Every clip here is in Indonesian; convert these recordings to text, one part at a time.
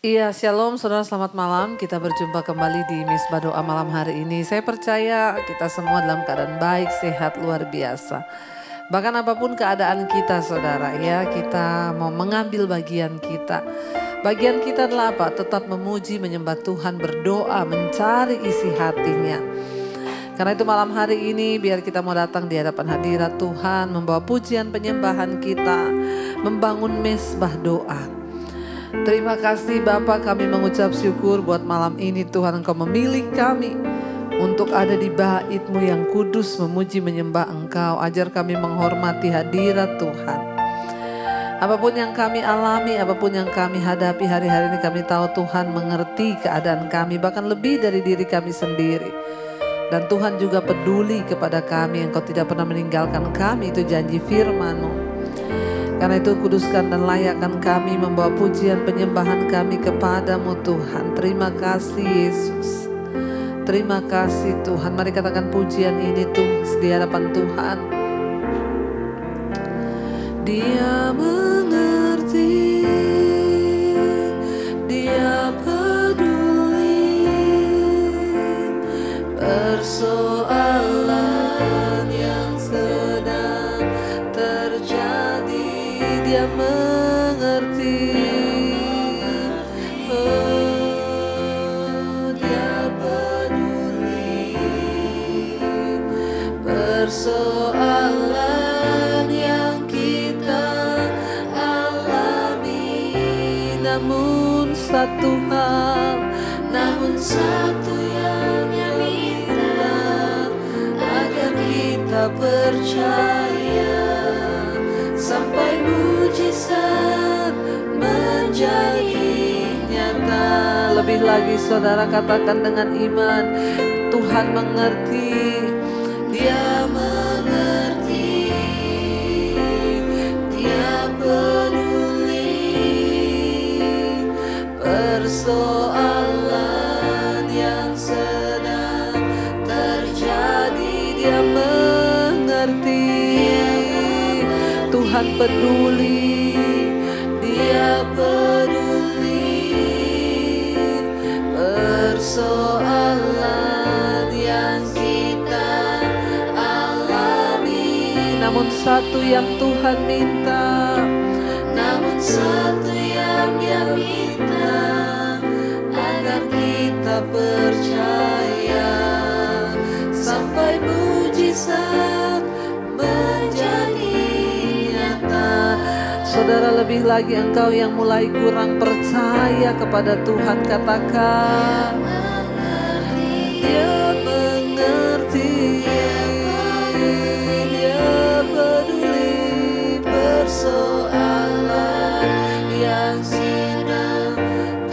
Iya, shalom saudara, selamat malam. Kita berjumpa kembali di Misbah Doa malam hari ini. Saya percaya kita semua dalam keadaan baik, sehat, luar biasa. Bahkan apapun keadaan kita saudara ya, kita mau mengambil bagian kita. Bagian kita adalah apa? Tetap memuji, menyembah Tuhan, berdoa, mencari isi hatinya. Karena itu malam hari ini biar kita mau datang di hadapan hadirat Tuhan, membawa pujian penyembahan kita, membangun mesbah doa. Terima kasih Bapa, kami mengucap syukur buat malam ini Tuhan Engkau memilih kami untuk ada di bait-Mu yang kudus, memuji menyembah Engkau. Ajar kami menghormati hadirat Tuhan. Apapun yang kami alami, apapun yang kami hadapi hari-hari ini, kami tahu Tuhan mengerti keadaan kami, bahkan lebih dari diri kami sendiri. Dan Tuhan juga peduli kepada kami, Engkau tidak pernah meninggalkan kami, itu janji firman-Mu. Karena itu kuduskan dan layakkan kami membawa pujian penyembahan kami kepadamu Tuhan. Terima kasih Yesus. Terima kasih Tuhan. Mari katakan pujian ini tuh di hadapan Tuhan. Dia mengerti, Dia peduli persoalan yang sedang terjadi. Dia mengerti, oh, Dia peduli persoalan yang kita alami. Namun satu yang Dia minta, agar kita percaya sampai mujizat menjadi nyata. Lebih lagi saudara katakan dengan iman, Tuhan mengerti, Dia mengerti, Dia peduli persoalan yang sedang terjadi. Dia mengerti, Tuhan peduli, Dia peduli persoalan yang kita alami. Namun satu yang Tuhan minta, namun satu yang Dia minta, agar kita percaya sampai mujizat menjadi. Saudara, lebih lagi engkau yang mulai kurang percaya kepada Tuhan, katakan Dia mengerti, Dia peduli persoalan yang sedang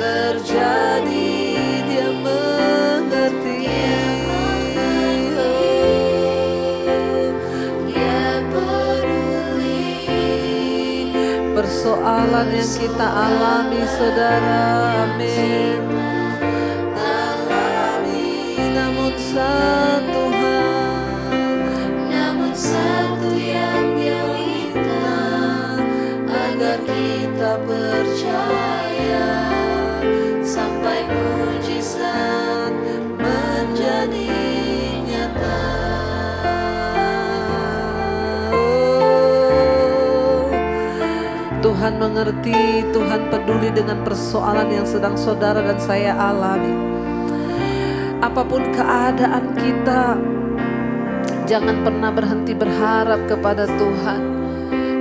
terjadi. Dia mengerti, persoalan yang kita alami saudara, amin. Namun satu yang Dia minta, agar kita percaya sampai mujizat menjadi nyata. Tuhan mengerti, Tuhan peduli dengan persoalan yang sedang saudara dan saya alami. Apapun keadaan kita, jangan pernah berhenti berharap kepada Tuhan.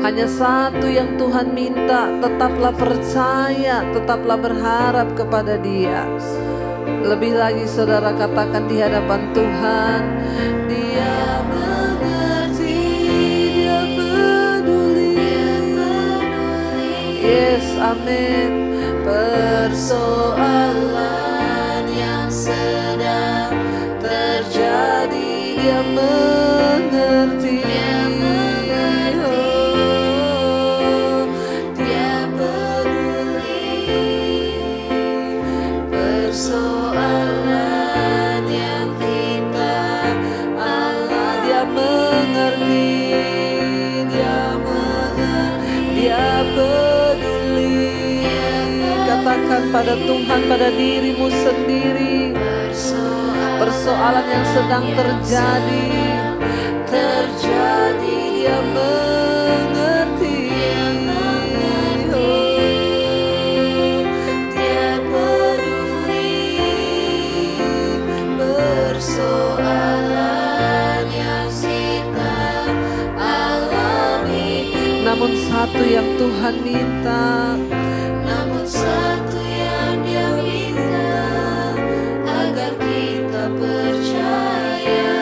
Hanya satu yang Tuhan minta, tetaplah percaya, tetaplah berharap kepada Dia. Lebih lagi saudara katakan di hadapan Tuhan, Dia mengerti, Dia peduli. Yes, amin. Persoalan yang sedang terjadi, Dia mengerti, oh, Dia peduli persoalan yang kita alami. Dia mengerti, Dia peduli. Katakan katakan pada Tuhan, pada dirimu sendiri, persoalan yang sedang terjadi, Dia mengerti. Dia peduli persoalan yang kita alami. Namun satu yang Tuhan minta, satu yang Dia minta, agar kita percaya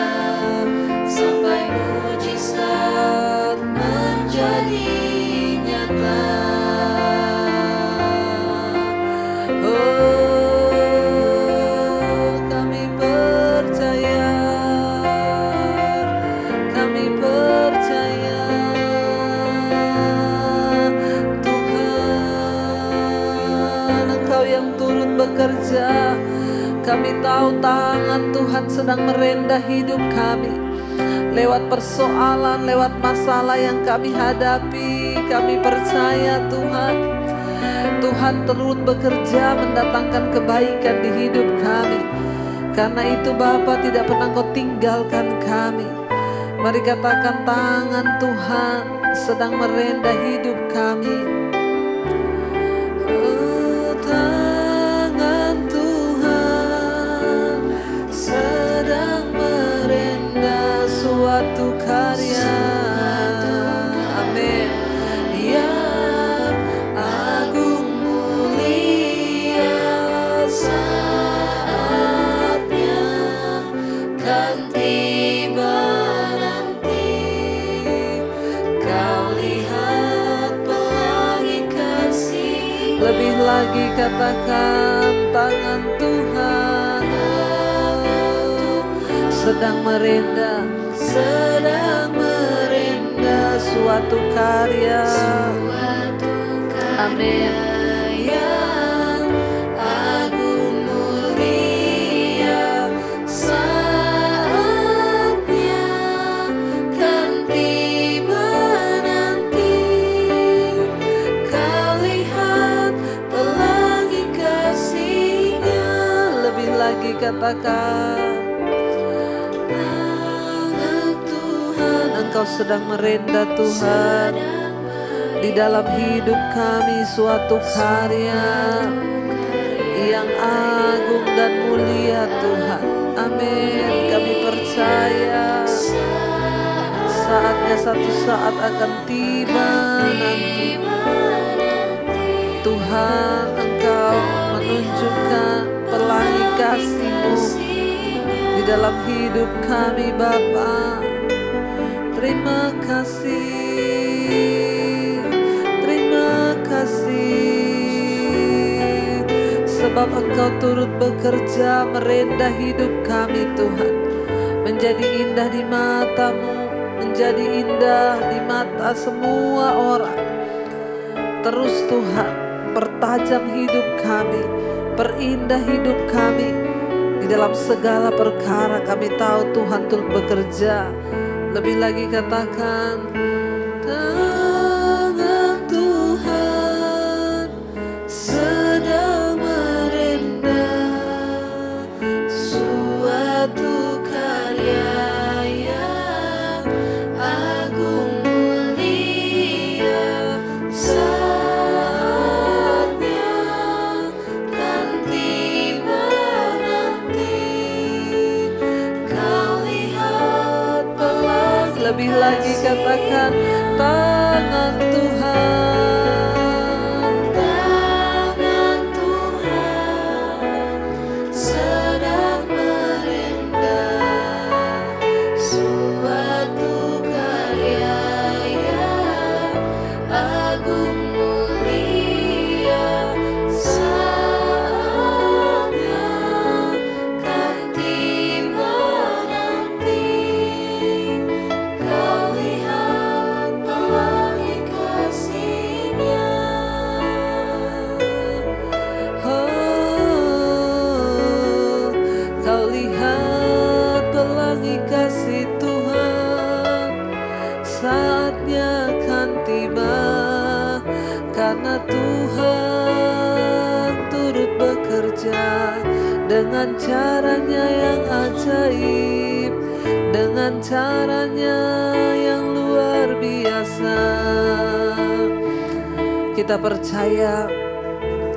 sampai mujizat menjadi nyata. Oh, kami percaya, kami percaya. Yang turut bekerja, kami tahu tangan Tuhan sedang merendah hidup kami. Lewat persoalan, lewat masalah yang kami hadapi, kami percaya Tuhan, Tuhan turut bekerja mendatangkan kebaikan di hidup kami. Karena itu Bapa, tidak pernah Kau tinggalkan kami. Mari katakan, tangan Tuhan sedang merendah hidup kami. Suatu karya, amin, yang agung mulia, saatnya kan tiba nanti. Kau lihat pelangi kasih, lebih lagi katakan, tangan Tuhan sedang merendah, sedang merendah suatu karya, amin, yang agung mulia, saatnya kan tiba nanti. Kau lihat pelangi kasih-Nya, lebih lagi katakan, Engkau sedang merendah Tuhan di dalam hidup kami, suatu karya yang agung dan mulia Tuhan, amin. Kami percaya saatnya satu saat akan tiba nanti. Tuhan, Engkau menunjukkan pelangi kasih-Mu di dalam hidup kami Bapa. Terima kasih, terima kasih, sebab Engkau turut bekerja merendah hidup kami Tuhan, menjadi indah di mata-Mu, menjadi indah di mata semua orang. Terus Tuhan, pertajam hidup kami, perindah hidup kami di dalam segala perkara. Kami tahu Tuhan turut bekerja. Lebih lagi katakan, tangan Tuhan sedang merendah suatu karya yang agung mulia, saatnya kan tiba nanti. Kau lihat pelangi, lebih lagi katakan, tangan Tuhan, tangan Tuhan sedang merendah suatu karya yang agung mulia, saatnya kan tiba nanti. Kau lihat pelangi dengan caranya yang ajaib, dengan caranya yang luar biasa. Kita percaya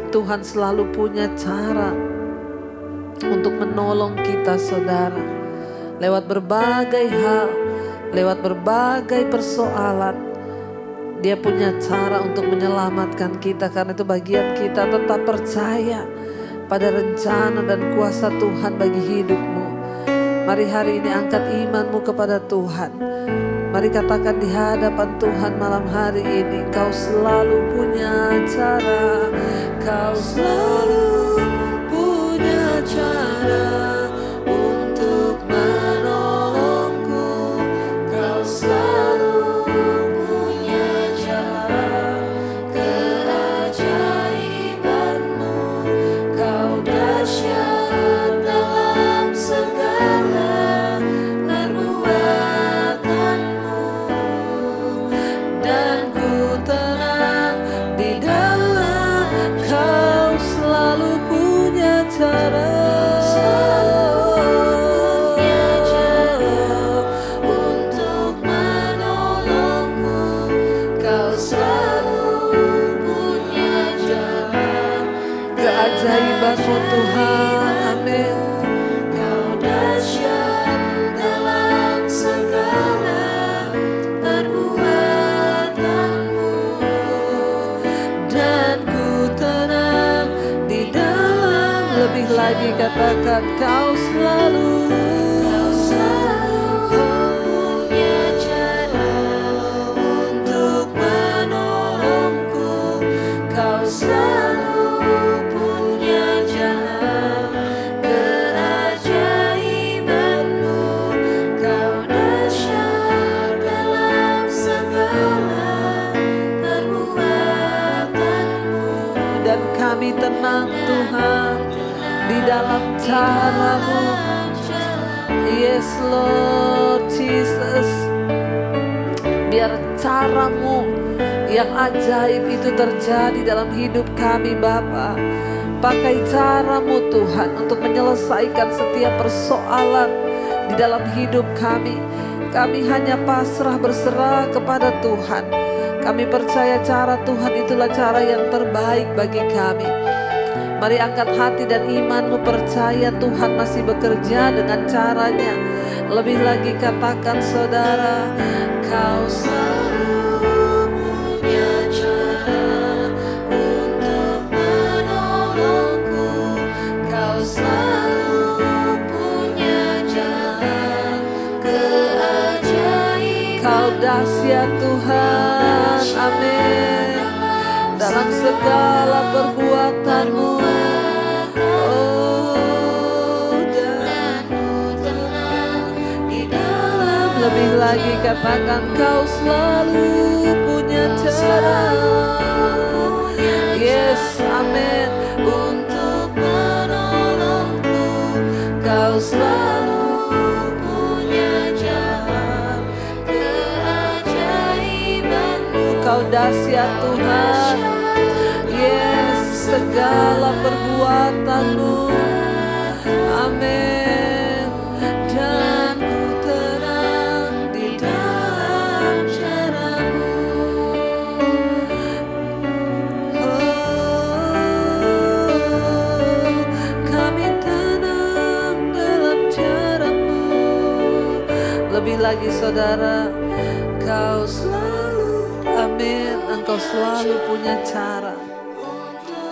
Tuhan selalu punya cara untuk menolong kita saudara. Lewat berbagai hal, lewat berbagai persoalan, Dia punya cara untuk menyelamatkan kita. Karena itu bagian kita tetap percaya pada rencana dan kuasa Tuhan bagi hidupmu. Mari hari ini angkat imanmu kepada Tuhan. Mari katakan di hadapan Tuhan malam hari ini, Kau selalu punya cara, Kau selalu punya cara untuk menolongku. Kau selalu punya cara keajaibanmu. Kau dahsyat dalam segala perbuatanmu, dan ku tenang di dalam Kau selalu punya cara. Untuk menolongku. Kau selalu punya cara keajaibanmu Tuhan. Amin. Kau dahsyat dalam segala perbuatanmu, dan ku tenang di dalam. Lebih lagi katakan, Kau selalu punya cara untuk menolongku. Kau selalu punya cara keajaibanmu. Kau dahsyat dalam segala perbuatanmu, dan kami tenang Tuhan di dalam cara-Mu. Yes Lord Jesus, biar cara-Mu yang ajaib itu terjadi dalam hidup kami Bapa. Pakai cara-Mu Tuhan untuk menyelesaikan setiap persoalan di dalam hidup kami. Kami hanya pasrah berserah kepada Tuhan. Kami percaya cara Tuhan itulah cara yang terbaik bagi kami. Mari angkat hati dan imanmu, percaya Tuhan masih bekerja dengan caranya. Lebih lagi katakan saudara, Kau selalu punya cara untuk menolongku. Kau selalu punya cara keajaiban. Kau dahsyat Tuhan, amin, dalam segala perbuatanmu. Lebih lagi katakan, Kau selalu punya cara. Yes, amin, untuk menolongku. Kau selalu punya cara keajaibanmu. Kau dahsyat Tuhan. Yes, segala perbuatanmu. Amin. Lebih lagi saudara, Kau selalu, amin, Engkau selalu punya cara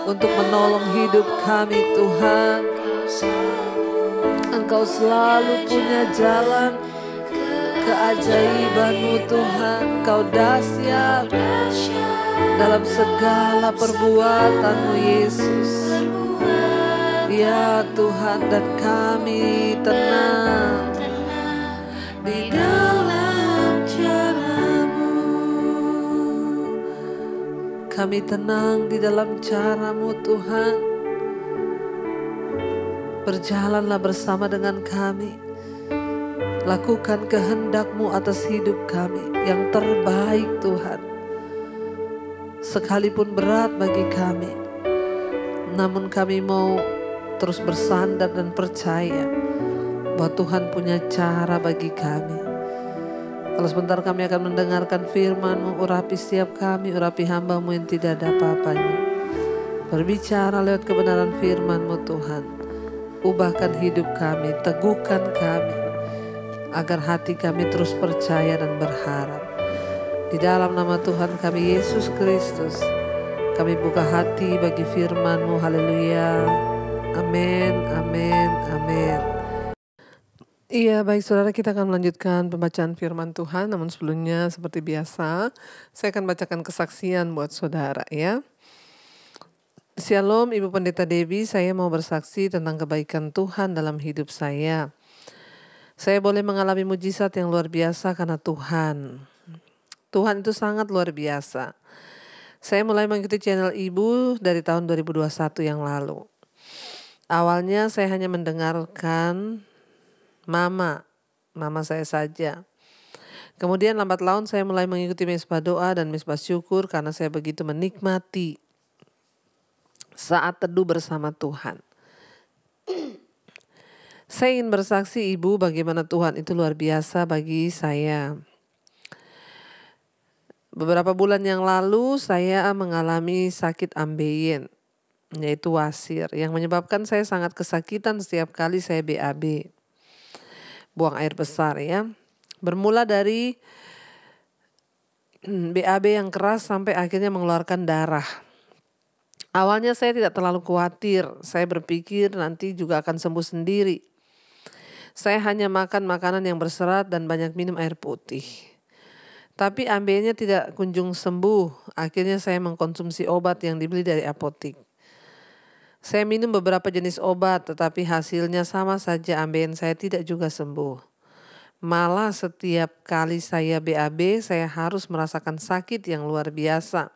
untuk menolong hidup kami Tuhan. Engkau selalu punya jalan keajaiban-Mu Tuhan. Kau dahsyat dalam segala perbuatan-Mu Yesus. Ya Tuhan, dan kami tenang di dalam cara-Mu. Kami tenang di dalam cara-Mu Tuhan. Berjalanlah bersama dengan kami. Lakukan kehendak-Mu atas hidup kami yang terbaik Tuhan. Sekalipun berat bagi kami, namun kami mau terus bersandar dan percaya bahwa Tuhan punya cara bagi kami. Kalau sebentar kami akan mendengarkan firman-Mu, urapi setiap kami, urapi hamba-Mu yang tidak ada apa-apanya. Berbicara lewat kebenaran firman-Mu Tuhan. Ubahkan hidup kami, teguhkan kami, agar hati kami terus percaya dan berharap. Di dalam nama Tuhan kami Yesus Kristus, kami buka hati bagi firman-Mu. Haleluya. Amin, amin, amin. Iya, baik saudara, kita akan melanjutkan pembacaan firman Tuhan. Namun sebelumnya seperti biasa, saya akan bacakan kesaksian buat saudara ya. Shalom Ibu Pendeta Debbie, saya mau bersaksi tentang kebaikan Tuhan dalam hidup saya. Saya boleh mengalami mujizat yang luar biasa karena Tuhan. Tuhan itu sangat luar biasa. Saya mulai mengikuti channel Ibu dari tahun 2021 yang lalu. Awalnya saya hanya mendengarkan Mama saya saja. Kemudian lambat laun saya mulai mengikuti misbah doa dan misbah syukur karena saya begitu menikmati saat teduh bersama Tuhan. Saya ingin bersaksi Ibu bagaimana Tuhan itu luar biasa bagi saya. Beberapa bulan yang lalu saya mengalami sakit ambeien, yaitu wasir, yang menyebabkan saya sangat kesakitan setiap kali saya BAB. Buang air besar ya. Bermula dari BAB yang keras sampai akhirnya mengeluarkan darah. Awalnya saya tidak terlalu khawatir. Saya berpikir nanti juga akan sembuh sendiri. Saya hanya makan makanan yang berserat dan banyak minum air putih. Tapi ambeinya tidak kunjung sembuh. Akhirnya saya mengkonsumsi obat yang dibeli dari apotik. Saya minum beberapa jenis obat, tetapi hasilnya sama saja, ambeien saya tidak juga sembuh. Malah setiap kali saya BAB, saya harus merasakan sakit yang luar biasa.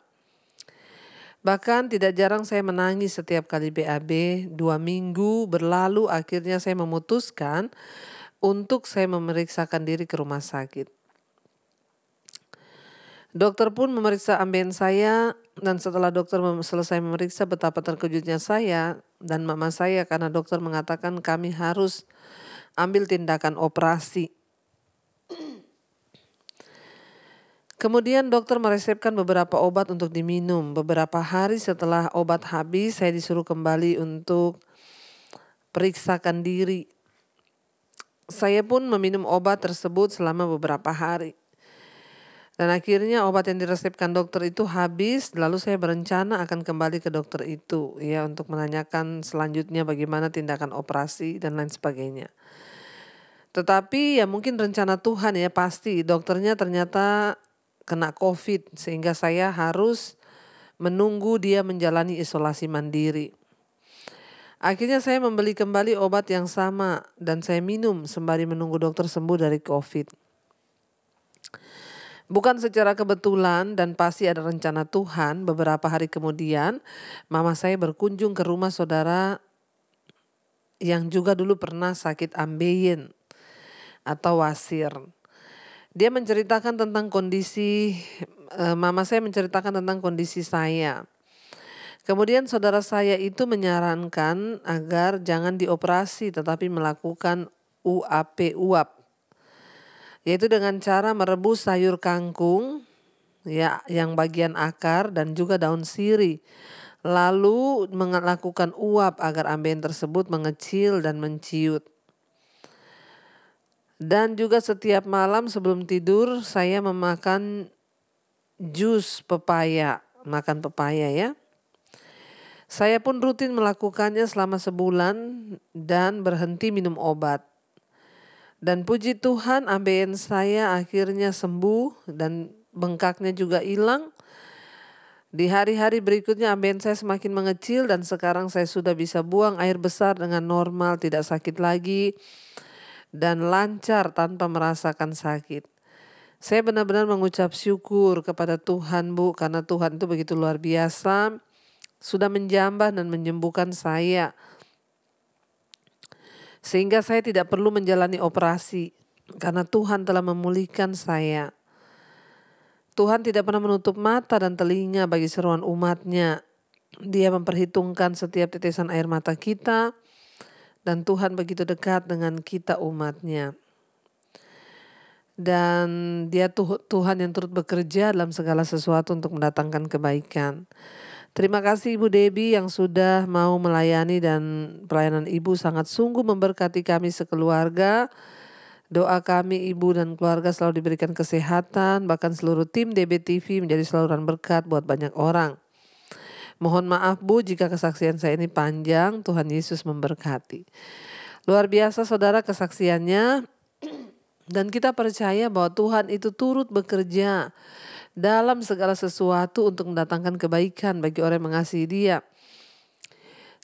Bahkan tidak jarang saya menangis setiap kali BAB. 2 minggu berlalu, akhirnya saya memutuskan untuk saya memeriksakan diri ke rumah sakit. Dokter pun memeriksa ambeien saya, dan setelah dokter selesai memeriksa, betapa terkejutnya saya dan mama saya karena dokter mengatakan kami harus ambil tindakan operasi. Kemudian dokter meresepkan beberapa obat untuk diminum. Beberapa hari setelah obat habis, saya disuruh kembali untuk periksakan diri. Saya pun meminum obat tersebut selama beberapa hari. Dan akhirnya obat yang diresepkan dokter itu habis, lalu saya berencana akan kembali ke dokter itu ya untuk menanyakan selanjutnya bagaimana tindakan operasi dan lain sebagainya. Tetapi ya mungkin rencana Tuhan ya, pasti dokternya ternyata kena COVID sehingga saya harus menunggu dia menjalani isolasi mandiri. Akhirnya saya membeli kembali obat yang sama dan saya minum sembari menunggu dokter sembuh dari COVID. Bukan secara kebetulan dan pasti ada rencana Tuhan, beberapa hari kemudian mama saya berkunjung ke rumah saudara yang juga dulu pernah sakit ambeien atau wasir. Dia menceritakan tentang kondisi, mama saya menceritakan tentang kondisi saya. Kemudian saudara saya itu menyarankan agar jangan dioperasi tetapi melakukan UAP, yaitu dengan cara merebus sayur kangkung ya yang bagian akar dan juga daun sirih. Lalu melakukan uap agar ambeien tersebut mengecil dan menciut. Dan juga setiap malam sebelum tidur saya memakan jus pepaya, makan pepaya ya. Saya pun rutin melakukannya selama sebulan dan berhenti minum obat. Dan puji Tuhan ambeien saya akhirnya sembuh dan bengkaknya juga hilang. Di hari-hari berikutnya ambeien saya semakin mengecil dan sekarang saya sudah bisa buang air besar dengan normal, tidak sakit lagi dan lancar tanpa merasakan sakit. Saya benar-benar mengucap syukur kepada Tuhan Bu, karena Tuhan itu begitu luar biasa, sudah menjamah dan menyembuhkan saya. Sehingga saya tidak perlu menjalani operasi karena Tuhan telah memulihkan saya. Tuhan tidak pernah menutup mata dan telinga bagi seruan umatnya. Dia memperhitungkan setiap tetesan air mata kita Dan Tuhan begitu dekat dengan kita umatnya. Dan Dia Tuhan yang turut bekerja dalam segala sesuatu untuk mendatangkan kebaikan. Terima kasih Ibu Debbie yang sudah mau melayani, dan pelayanan Ibu sangat sungguh memberkati kami sekeluarga. Doa kami Ibu dan keluarga selalu diberikan kesehatan, bahkan seluruh tim DBTV menjadi saluran berkat buat banyak orang. Mohon maaf Bu jika kesaksian saya ini panjang, Tuhan Yesus memberkati. Luar biasa saudara kesaksiannya, dan kita percaya bahwa Tuhan itu turut bekerja dalam segala sesuatu untuk mendatangkan kebaikan bagi orang yang mengasihi Dia.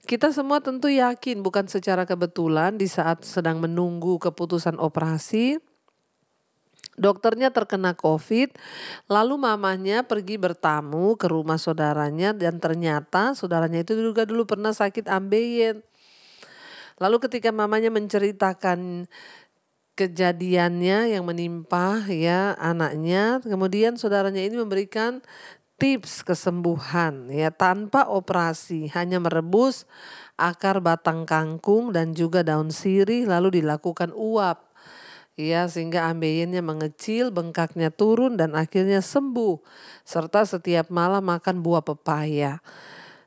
Kita semua tentu yakin bukan secara kebetulan di saat sedang menunggu keputusan operasi, dokternya terkena COVID, lalu mamanya pergi bertamu ke rumah saudaranya dan ternyata saudaranya itu juga dulu pernah sakit ambeien. Lalu ketika mamanya menceritakan kejadiannya yang menimpa ya anaknya, kemudian saudaranya ini memberikan tips kesembuhan ya tanpa operasi, hanya merebus akar batang kangkung dan juga daun sirih lalu dilakukan uap. Ya, sehingga ambeiennya mengecil, bengkaknya turun dan akhirnya sembuh. Serta setiap malam makan buah pepaya.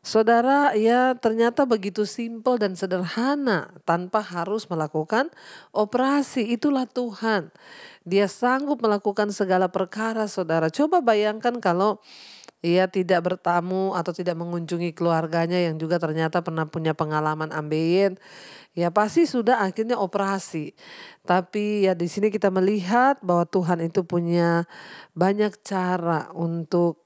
Saudara, ya ternyata begitu simpel dan sederhana tanpa harus melakukan operasi. Itulah Tuhan. Dia sanggup melakukan segala perkara, saudara. Coba bayangkan kalau ia tidak bertamu atau tidak mengunjungi keluarganya yang juga ternyata pernah punya pengalaman ambeien. Ya pasti sudah akhirnya operasi. Tapi ya di sini kita melihat bahwa Tuhan itu punya banyak cara untuk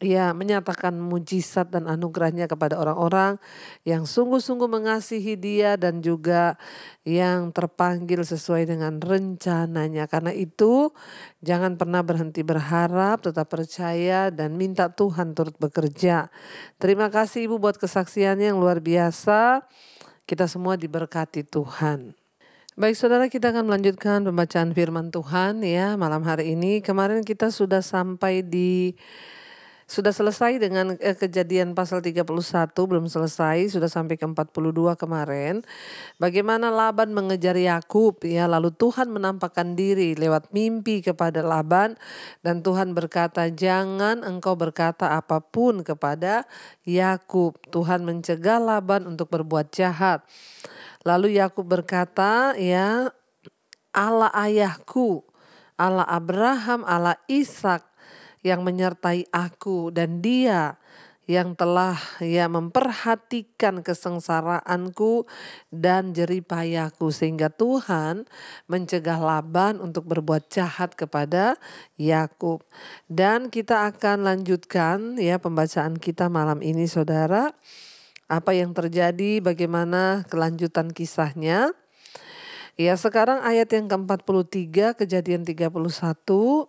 ya menyatakan mujizat dan anugerahnya kepada orang-orang yang sungguh-sungguh mengasihi Dia dan juga yang terpanggil sesuai dengan rencananya. Karena itu jangan pernah berhenti berharap, tetap percaya dan minta Tuhan turut bekerja. Terima kasih Ibu buat kesaksiannya yang luar biasa. Kita semua diberkati Tuhan. Baik saudara, kita akan melanjutkan pembacaan firman Tuhan ya malam hari ini. Kemarin kita sudah selesai dengan Kejadian pasal 31, belum selesai, sudah sampai ke 42 kemarin. Bagaimana Laban mengejar Yakub ya, lalu Tuhan menampakkan diri lewat mimpi kepada Laban dan Tuhan berkata, "Jangan engkau berkata apapun kepada Yakub." Tuhan mencegah Laban untuk berbuat jahat. Lalu Yakub berkata, "Ya Allah ayahku, Allah Abraham, Allah Ishak yang menyertai aku dan Dia yang telah memperhatikan kesengsaraanku dan jeripayaku." Sehingga Tuhan mencegah Laban untuk berbuat jahat kepada Yakub. Dan kita akan lanjutkan ya pembacaan kita malam ini saudara. Apa yang terjadi, bagaimana kelanjutan kisahnya. Ya sekarang ayat yang ke-43 Kejadian 31.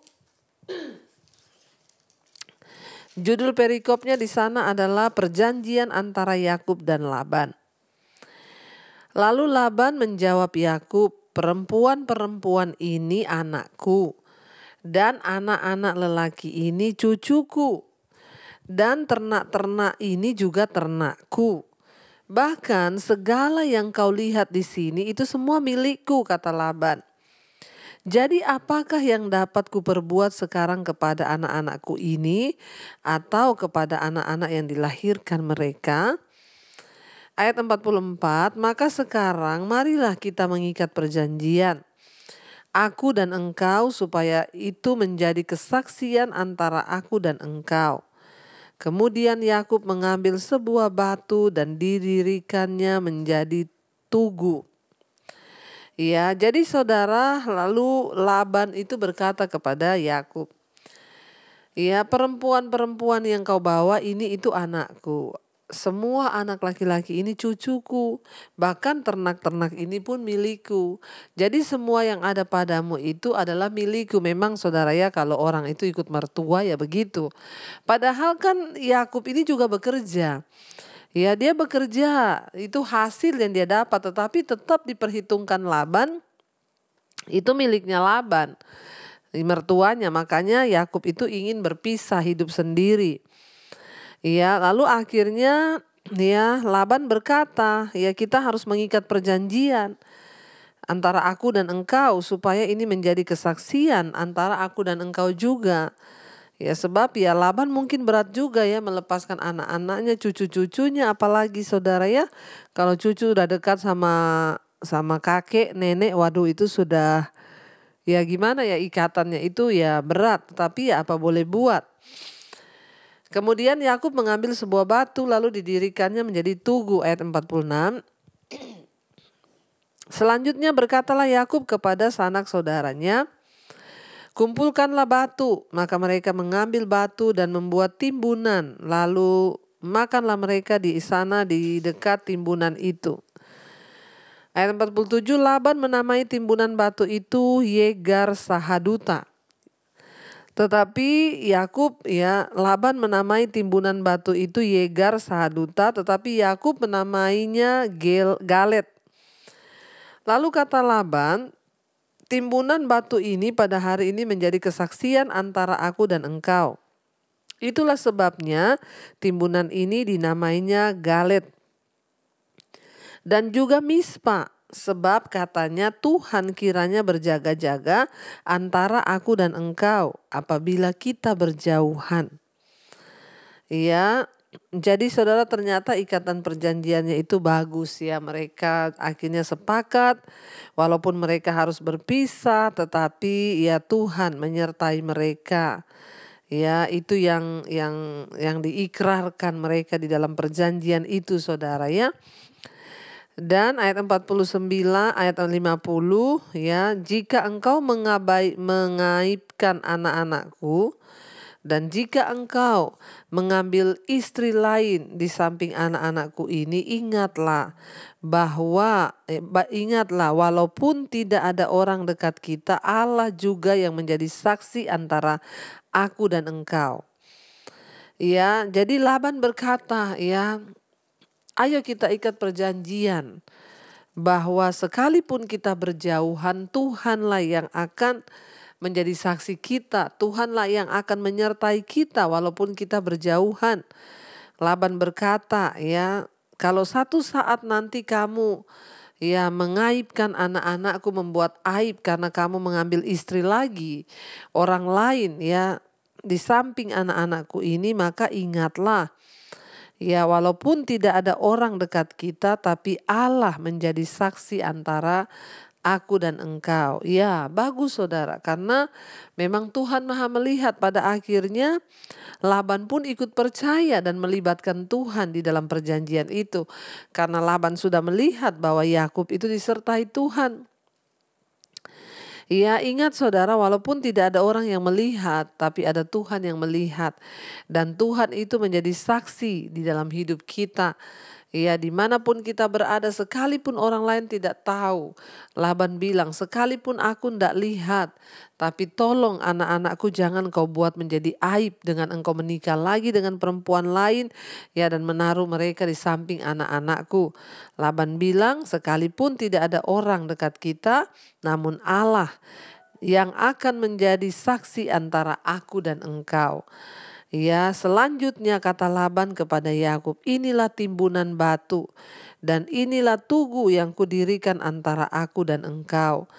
Judul perikopnya di sana adalah perjanjian antara Yakub dan Laban. Lalu Laban menjawab Yakub, "Perempuan-perempuan ini anakku dan anak-anak lelaki ini cucuku dan ternak-ternak ini juga ternakku. Bahkan segala yang kau lihat di sini itu semua milikku," kata Laban. "Jadi apakah yang dapat kuperbuat sekarang kepada anak-anakku ini atau kepada anak-anak yang dilahirkan mereka?" Ayat 44, "Maka sekarang marilah kita mengikat perjanjian, aku dan engkau, supaya itu menjadi kesaksian antara aku dan engkau." Kemudian Yakub mengambil sebuah batu dan didirikannya menjadi tugu. Ya, jadi saudara, lalu Laban itu berkata kepada Yakub, "Ya, perempuan-perempuan yang kau bawa ini itu anakku. Semua anak laki-laki ini cucuku. Bahkan ternak-ternak ini pun milikku. Jadi semua yang ada padamu itu adalah milikku." Memang saudara ya, kalau orang itu ikut mertua ya begitu. Padahal kan Yakub ini juga bekerja. Ya dia bekerja, itu hasil yang dia dapat, tetapi tetap diperhitungkan Laban, itu miliknya Laban, mertuanya. Makanya Yakub itu ingin berpisah, hidup sendiri. Ya lalu akhirnya Ya, Laban berkata, ya kita harus mengikat perjanjian antara aku dan engkau supaya ini menjadi kesaksian antara aku dan engkau juga. Ya sebab ya Laban mungkin berat juga ya melepaskan anak-anaknya, cucu-cucunya, apalagi saudara ya. Kalau cucu udah dekat sama kakek, nenek, waduh itu sudah ya gimana ya ikatannya itu ya berat, tapi ya apa boleh buat. Kemudian Yakub mengambil sebuah batu lalu didirikannya menjadi tugu, ayat 46. Selanjutnya berkatalah Yakub kepada sanak saudaranya, kumpulkanlah batu. Maka mereka mengambil batu dan membuat timbunan. Lalu makanlah mereka di sana di dekat timbunan itu. Ayat 47, Laban menamai timbunan batu itu Yegar Sahaduta. Tetapi Yakub ya Laban menamai timbunan batu itu Yegar Sahaduta, tetapi Yakub menamainya Galet. Lalu kata Laban, timbunan batu ini pada hari ini menjadi kesaksian antara aku dan engkau. Itulah sebabnya timbunan ini dinamainya Galet. Dan juga Mispa, sebab katanya Tuhan kiranya berjaga-jaga antara aku dan engkau apabila kita berjauhan. Ya, jadi saudara ternyata ikatan perjanjiannya itu bagus ya. Mereka akhirnya sepakat walaupun mereka harus berpisah, tetapi ya Tuhan menyertai mereka. Ya, itu yang diikrarkan mereka di dalam perjanjian itu saudara ya. Dan ayat 49, ayat 50 ya, jika engkau mengaibkan anak-anakku dan jika engkau mengambil istri lain di samping anak-anakku ini, ingatlah walaupun tidak ada orang dekat kita, Allah juga yang menjadi saksi antara aku dan engkau. Ya, jadi Laban berkata ya, ayo kita ikat perjanjian bahwa sekalipun kita berjauhan, Tuhanlah yang akan menjadi saksi kita. Tuhanlah yang akan menyertai kita walaupun kita berjauhan. Laban berkata ya, kalau satu saat nanti kamu ya mengaibkan anak-anakku, membuat aib karena kamu mengambil istri lagi, orang lain ya di samping anak-anakku ini, maka ingatlah. Ya walaupun tidak ada orang dekat kita, tapi Allah menjadi saksi antara aku dan engkau. Ya bagus saudara, karena memang Tuhan Maha melihat. Pada akhirnya Laban pun ikut percaya dan melibatkan Tuhan di dalam perjanjian itu. Karena Laban sudah melihat bahwa Yakub itu disertai Tuhan. Ya ingat saudara, walaupun tidak ada orang yang melihat, tapi ada Tuhan yang melihat. Dan Tuhan itu menjadi saksi di dalam hidup kita. Ya dimanapun kita berada, sekalipun orang lain tidak tahu. Laban bilang, sekalipun aku tidak lihat, tapi tolong anak-anakku jangan kau buat menjadi aib dengan engkau menikah lagi dengan perempuan lain. Ya dan menaruh mereka di samping anak-anakku. Laban bilang, sekalipun tidak ada orang dekat kita, namun Allah yang akan menjadi saksi antara aku dan engkau. Ya, selanjutnya kata Laban kepada Yakub, inilah timbunan batu dan inilah tugu yang kudirikan antara aku dan engkau.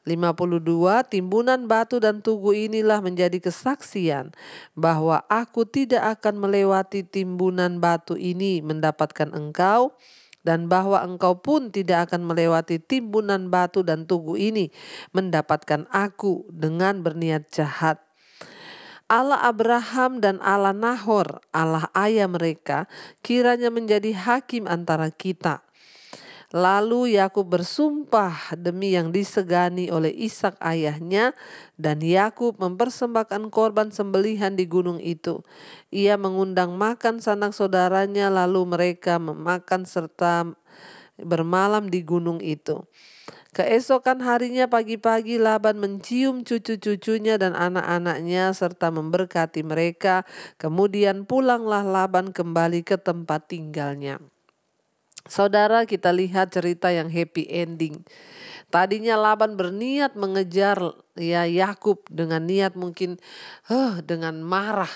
52, timbunan batu dan tugu inilah menjadi kesaksian bahwa aku tidak akan melewati timbunan batu ini mendapatkan engkau, dan bahwa engkau pun tidak akan melewati timbunan batu dan tugu ini mendapatkan aku dengan berniat jahat. Allah Abraham dan Allah Nahor, Allah ayah mereka, kiranya menjadi hakim antara kita. Lalu Yakub bersumpah demi yang disegani oleh Ishak ayahnya, dan Yakub mempersembahkan korban sembelihan di gunung itu. Ia mengundang makan sanak saudaranya, lalu mereka memakan serta bermalam di gunung itu. Keesokan harinya pagi-pagi Laban mencium cucu-cucunya dan anak-anaknya serta memberkati mereka. Kemudian pulanglah Laban kembali ke tempat tinggalnya. Saudara, kita lihat cerita yang happy ending. Tadinya Laban berniat mengejar ya Yakub dengan niat mungkin dengan marah.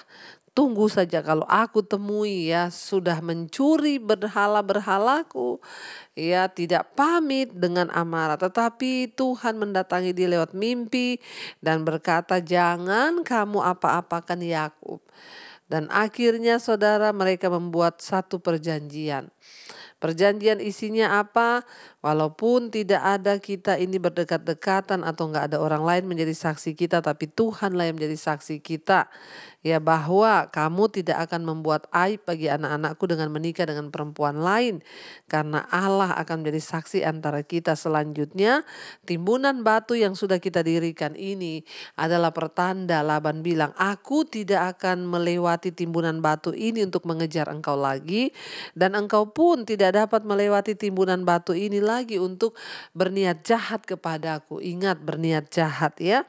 Tunggu saja kalau aku temui ya sudah mencuri berhala-berhalaku, ya tidak pamit dengan amarah, tetapi Tuhan mendatangi dia lewat mimpi dan berkata, jangan kamu apa-apakan Yakub. Dan akhirnya saudara, mereka membuat satu perjanjian. Perjanjian isinya apa? Walaupun tidak ada kita ini berdekat-dekatan atau nggak ada orang lain menjadi saksi kita, tapi Tuhanlah yang menjadi saksi kita. Ya, bahwa kamu tidak akan membuat aib bagi anak-anakku dengan menikah dengan perempuan lain. Karena Allah akan menjadi saksi antara kita. Selanjutnya, timbunan batu yang sudah kita dirikan ini adalah pertanda. Laban bilang, aku tidak akan melewati timbunan batu ini untuk mengejar engkau lagi. Dan engkau pun tidak dapat melewati timbunan batu ini lagi untuk berniat jahat kepadaku. Ingat, berniat jahat ya.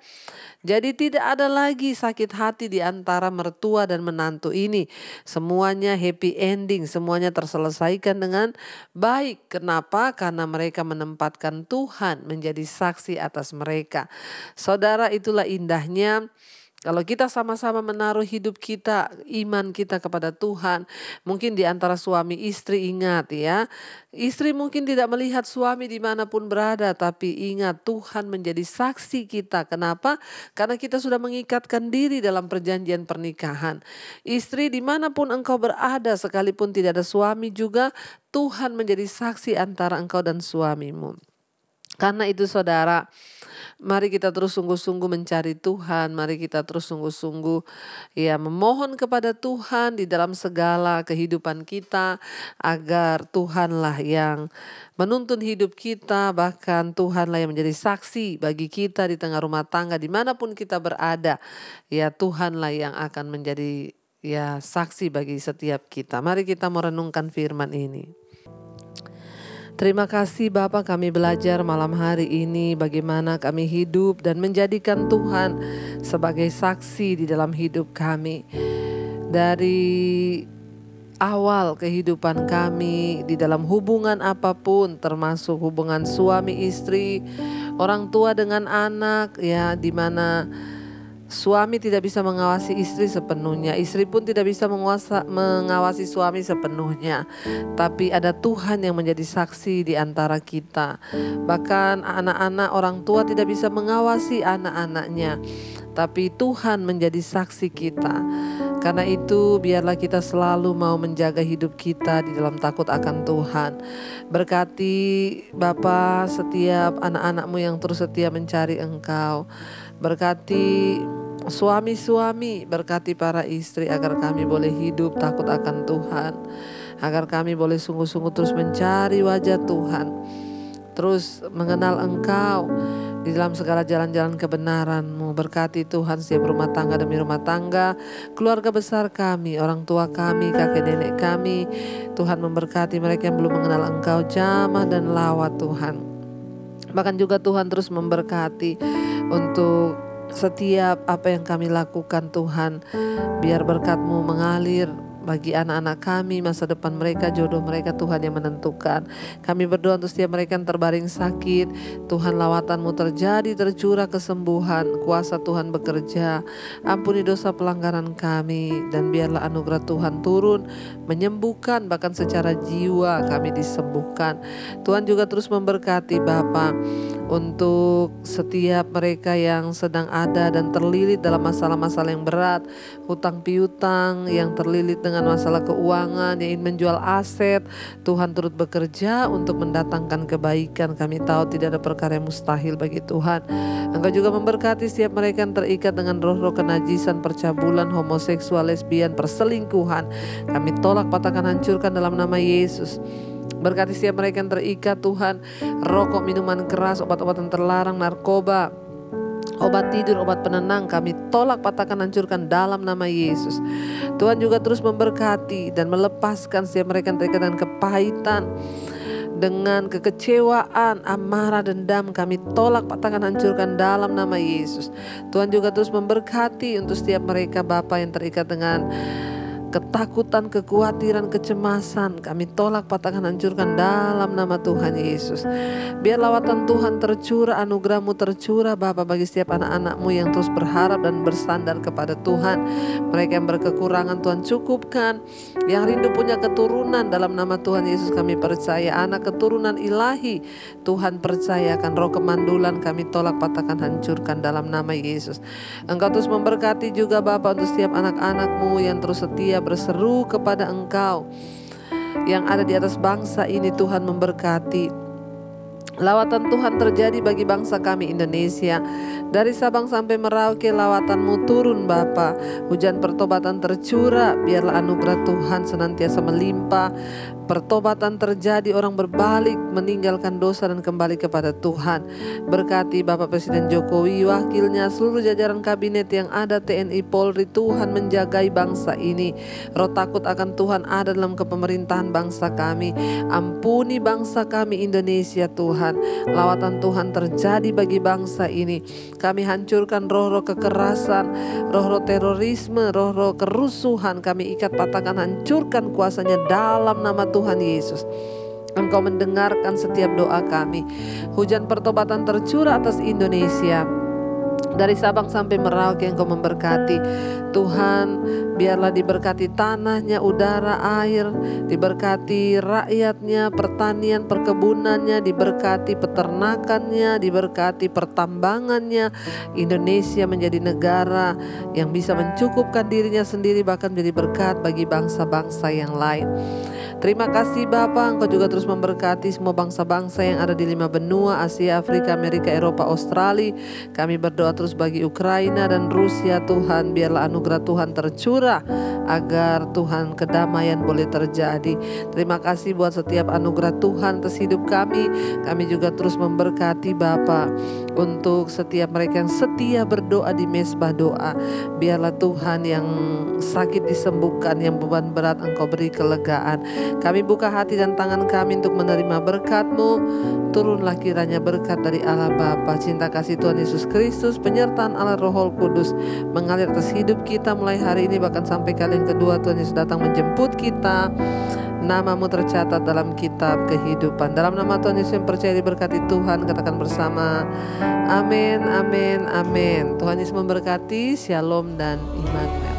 Jadi tidak ada lagi sakit hati di antara mertua dan menantu ini. Semuanya happy ending, semuanya terselesaikan dengan baik. Kenapa? Karena mereka menempatkan Tuhan menjadi saksi atas mereka. Saudara, itulah indahnya. Kalau kita sama-sama menaruh hidup kita, iman kita kepada Tuhan. Mungkin di antara suami istri, ingat ya. Istri mungkin tidak melihat suami dimanapun berada, tapi ingat Tuhan menjadi saksi kita. Kenapa? Karena kita sudah mengikatkan diri dalam perjanjian pernikahan. Istri dimanapun engkau berada, sekalipun tidak ada suami juga, Tuhan menjadi saksi antara engkau dan suamimu. Karena itu saudara, mari kita terus sungguh-sungguh mencari Tuhan. Mari kita terus sungguh-sungguh ya memohon kepada Tuhan di dalam segala kehidupan kita. Agar Tuhanlah yang menuntun hidup kita. Bahkan Tuhanlah yang menjadi saksi bagi kita di tengah rumah tangga. Dimanapun kita berada. Ya Tuhanlah yang akan menjadi ya saksi bagi setiap kita. Mari kita merenungkan firman ini. Terima kasih Bapa, kami belajar malam hari ini bagaimana kami hidup dan menjadikan Tuhan sebagai saksi di dalam hidup kami. Dari awal kehidupan kami di dalam hubungan apapun, termasuk hubungan suami istri, orang tua dengan anak, ya, di mana suami tidak bisa mengawasi istri sepenuhnya. Istri pun tidak bisa mengawasi suami sepenuhnya. Tapi ada Tuhan yang menjadi saksi di antara kita. Bahkan anak-anak orang tua tidak bisa mengawasi anak-anaknya. Tapi Tuhan menjadi saksi kita. Karena itu biarlah kita selalu mau menjaga hidup kita di dalam takut akan Tuhan. Berkati Bapa setiap anak-anakmu yang terus setia mencari Engkau. Berkati suami-suami, berkati para istri agar kami boleh hidup takut akan Tuhan. Agar kami boleh sungguh-sungguh terus mencari wajah Tuhan. Terus mengenal Engkau di dalam segala jalan-jalan kebenaran-Mu. Berkati Tuhan setiap rumah tangga demi rumah tangga, keluarga besar kami, orang tua kami, kakek nenek kami. Tuhan memberkati mereka yang belum mengenal Engkau, jamah dan lawat Tuhan. Bahkan juga Tuhan terus memberkati untuk setiap apa yang kami lakukan Tuhan. Biar berkat-Mu mengalir bagi anak-anak kami, masa depan mereka, jodoh mereka Tuhan yang menentukan. Kami berdoa untuk setiap mereka yang terbaring sakit. Tuhan lawatan-Mu terjadi, tercurah kesembuhan. Kuasa Tuhan bekerja. Ampuni dosa pelanggaran kami. Dan biarlah anugerah Tuhan turun menyembuhkan, bahkan secara jiwa kami disembuhkan. Tuhan juga terus memberkati Bapa untuk setiap mereka yang sedang ada dan terlilit dalam masalah-masalah yang berat, hutang piutang, yang terlilit dengan masalah keuangan, yang ingin menjual aset. Tuhan turut bekerja untuk mendatangkan kebaikan. Kami tahu tidak ada perkara yang mustahil bagi Tuhan. Engkau juga memberkati setiap mereka yang terikat dengan roh-roh kenajisan, percabulan, homoseksual, lesbian, perselingkuhan. Kami tolak, patahkan, hancurkan dalam nama Yesus. Berkati setiap mereka yang terikat Tuhan, rokok, minuman keras, obat-obatan terlarang, narkoba, obat tidur, obat penenang, kami tolak, patahkan, hancurkan dalam nama Yesus. Tuhan juga terus memberkati dan melepaskan setiap mereka yang terikat dengan kepahitan, dengan kekecewaan, amarah, dendam, kami tolak, patahkan, hancurkan dalam nama Yesus. Tuhan juga terus memberkati untuk setiap mereka Bapa yang terikat dengan ketakutan, kekhawatiran, kecemasan kami tolak, patahkan, hancurkan dalam nama Tuhan Yesus. Biar lawatan Tuhan tercurah, anugerah-Mu tercurah Bapa bagi setiap anak-anak-Mu yang terus berharap dan bersandar kepada Tuhan. Mereka yang berkekurangan Tuhan cukupkan, yang rindu punya keturunan dalam nama Tuhan Yesus kami percaya anak keturunan ilahi Tuhan percayakan. Roh kemandulan kami tolak, patahkan, hancurkan dalam nama Yesus. Engkau terus memberkati juga Bapa untuk setiap anak-anak-Mu yang terus setia berseru kepada Engkau, yang ada di atas bangsa ini. Tuhan memberkati. Lawatan Tuhan terjadi bagi bangsa kami Indonesia. Dari Sabang sampai Merauke lawatan-Mu turun Bapa. Hujan pertobatan tercurah, biarlah anugerah Tuhan senantiasa melimpah. Pertobatan terjadi, orang berbalik meninggalkan dosa dan kembali kepada Tuhan. Berkati Bapak Presiden Jokowi, wakilnya, seluruh jajaran kabinet yang ada, TNI, Polri. Tuhan menjagai bangsa ini. Roh takut akan Tuhan ada dalam kepemerintahan bangsa kami. Ampuni bangsa kami Indonesia Tuhan. Lawatan Tuhan terjadi bagi bangsa ini. Kami hancurkan roh-roh kekerasan, roh-roh terorisme, roh-roh kerusuhan. Kami ikat, patahkan, hancurkan kuasanya dalam nama Tuhan Yesus. Engkau mendengarkan setiap doa kami. Hujan pertobatan tercurah atas Indonesia. Dari Sabang sampai Merauke Engkau memberkati. Tuhan, biarlah diberkati tanahnya, udara, air, diberkati rakyatnya, pertanian, perkebunannya, diberkati peternakannya, diberkati pertambangannya. Indonesia menjadi negara yang bisa mencukupkan dirinya sendiri, bahkan menjadi berkat bagi bangsa-bangsa yang lain. Terima kasih Bapa, Engkau juga terus memberkati semua bangsa-bangsa yang ada di 5 benua, Asia, Afrika, Amerika, Eropa, Australia. Kami berdoa terus bagi Ukraina dan Rusia Tuhan. Biarlah anugerah Tuhan tercurah agar Tuhan kedamaian boleh terjadi. Terima kasih buat setiap anugerah Tuhan atas hidup kami. Kami juga terus memberkati Bapa untuk setiap mereka yang setia berdoa di mesbah doa. Biarlah Tuhan yang sakit disembuhkan, yang beban berat Engkau beri kelegaan. Kami buka hati dan tangan kami untuk menerima berkat-Mu. Turunlah kiranya berkat dari Allah Bapa, cinta kasih Tuhan Yesus Kristus, penyertaan Allah Roh Kudus mengalir atas hidup kita mulai hari ini bahkan sampai kali yang kedua Tuhan Yesus datang menjemput kita. Nama-Mu tercatat dalam kitab kehidupan. Dalam nama Tuhan Yesus yang percaya diberkati Tuhan, katakan bersama amin, amin, amin. Tuhan Yesus memberkati. Shalom dan Immanuel.